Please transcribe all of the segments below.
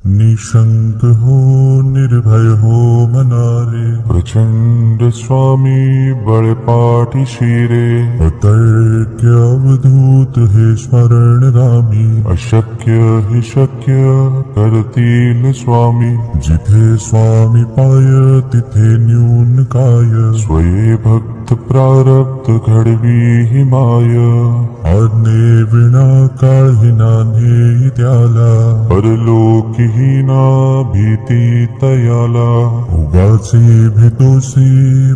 निशंक हो निर्भय हो मनारे, प्रचंड स्वामी बळपाठी शिरे, अतर्क्य अवधूत हे स्मरणगामी, अशक्य हि शक्य करतील स्वामी, जिथे स्वामी पाय तिथे न्यून काय, स्वये भक्त प्रारब्ध घडवी हि माय, आज्ञे विना काळही नान्हे त्याला, परलोकीहीना भीती तयाला, उगाचे भेतोसी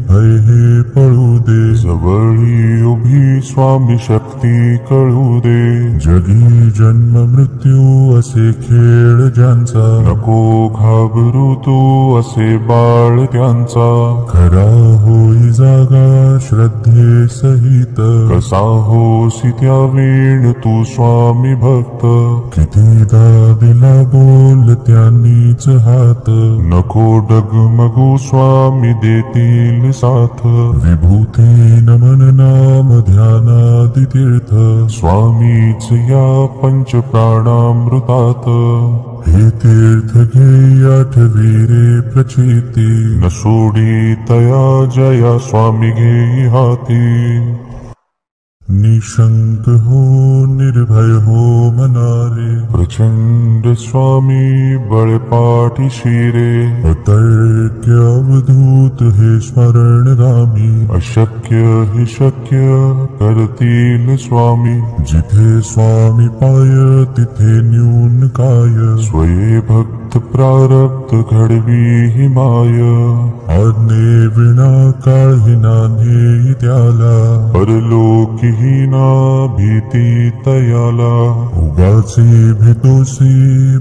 भय हे पळू दे, जवळी उभी स्वामी शक्ती कळू दे, जगी जन्म मृत्यू असे खेळ ज्यांचा, नको घाबरू तू असे बाळ त्यांचा, खरा होई जागा श्रद्धे सहित, कसा होसी त्या वेळ तू स्वामी भक्त, कितीदा दिला बोल त्यांनीच हात, नको डगमगू स्वामी देतील साथ, विभूती नमन नाम ध्यानादि तीर्थ, स्वामीच या पंच प्राणामृतात, हे तीर्थ घे आठवी रे प्रचिती, न सोडी तया जया स्वामी घेई हाती, निशंक हो निर्भय हो मनारे, प्रचंड स्वामी बळपाठी शिरे, अतर्क्य अवधूत हे स्मरणगामी, अशक्य हि शक्य करतील स्वामी, जिथे स्वामी पाय तिथे न्यून काय, स्वये भक्त प्रारब्ध घडवी हि माय, आज्ञे विना काळही नान्हे त्याला, परलोकीहीना भीती तयाला, उगाचे भेतोसी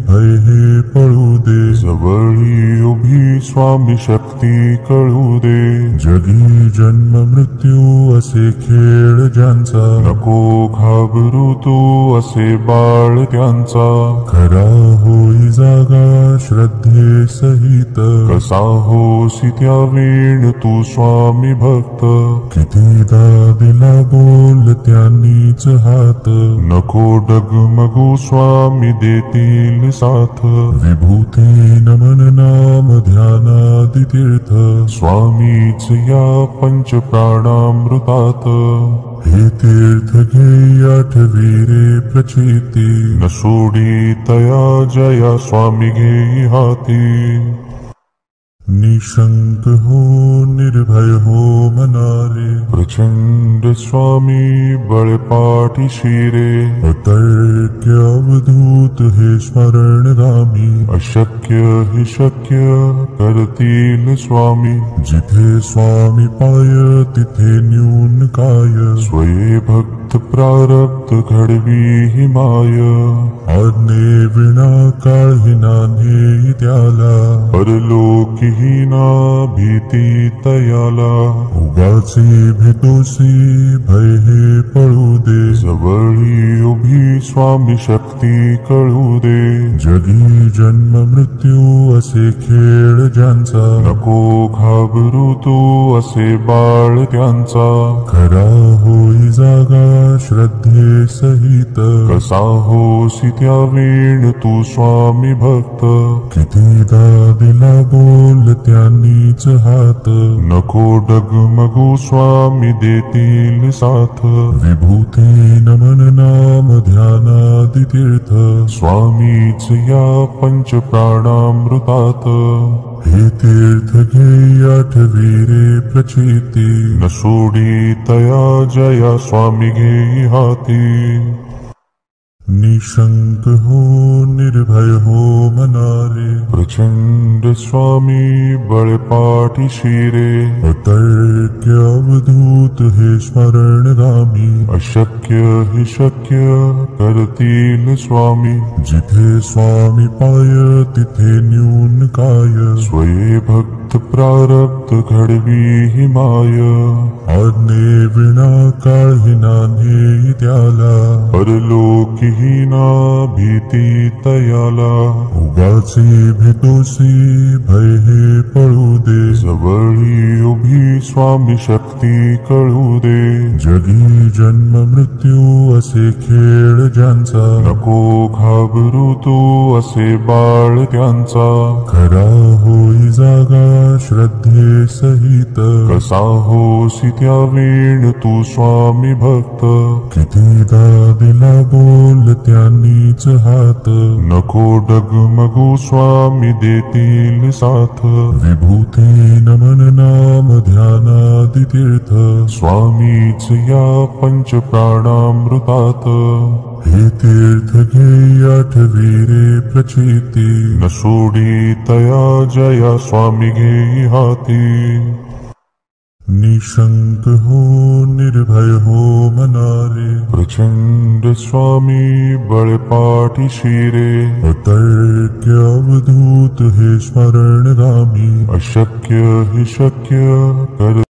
भय हे पळू दे, जवळी उभी स्वामी शक्ती कळू दे, जगी जन्म मृत्यू असे खेळ ज्यांचा, नको घाबरू तू असे बाळ त्यांचा, खरा होई जागा श्रद्धे सहित, कसा होसी त्या वेळ तू स्वामी भक्त, कितीदा दिला बोल त्यांनीच हात, नको डगमगू स्वामी देतील साथ, विभूती नमन नाम ध्यानादि तीर्थ, स्वामीच या पंच प्राणामृतात, हे तीर्थ घे आठवी रे प्रचिती, न सोडी तया जया स्वामी घेई हाती, निशंक हो निर्भय हो मनारे, प्रचंड स्वामी बळपाठी शिरे, अतर्क्य अवधूत हे स्मरणगामी, अशक्य हि शक्य करतील स्वामी, जिथे स्वामी पाय तिथे न्यून काय, स्वये भक्त प्रारब्ध घडवी हि माय, आज्ञे विना काळही नान्हे त्याला, परलोकीहीना भीती तयाला, उगाचे भेतोसी भय हे पळू दे, जवळी उभी स्वामी शक्ती कळू दे, जगी जन्म मृत्यू असे खेळ ज्यांचा, नको घाबरू तू असे बाळ त्यांचा, खरा होई जागा श्रद्धे सहित, कसा होसी त्या वेळ तू स्वामी भक्त, कितीदा दिला बोल त्यांनीच हात, नको डगमगू स्वामी देतील साथ, विभूती नमन नाम ध्यानादि तीर्थ, स्वामीच या पंच प्राणामृतात, हे तीर्थ घे आठवी रे प्रचिती, न सोडी तया जया स्वामी घेई हाती, निशंक हो निर्भय हो मनारे, प्रचंड स्वामी बळपाठी शिरे, अतर्क्य अवधूत हे स्मरणगामी, अशक्य हि शक्य करतील स्वामी, जिथे स्वामी पाय तिथे न्यून काय, स्वये भक्त प्रारब्ध घडवी हि माय, आज्ञे विना काळही नान्हे त्याला, परलोकीहीना भीती तयाला, उगाचे भेतोसी भय हे पळू दे, जवळी उभी स्वामी शक्ती भक्ती कळू दे. जगी जन्म मृत्यू असे खेळ ज्यांचा, नको घाबरू तू असे बाळ त्यांचा. खरा होई जागा श्रद्धे सहित, कसा होसी त्या वेळ तू स्वामी भक्त. कितीदा दिला बोल त्यांनीच हात, नको डगमगू स्वामी देतील साथ. विभूती नमन नाम ध्यानादि तीर्थ, स्वामीच या पंच प्राणामृतात. हे तीर्थ घे आठवी रे प्रचिती, न सोडी तया जया स्वामी घेई हाती. निशंक हो निर्भय हो मनारे, प्रचंड स्वामी बळपाठी शिरे. अतर्क्य अवधूत हे स्मरणगामी, अशक्य हे शक्य कर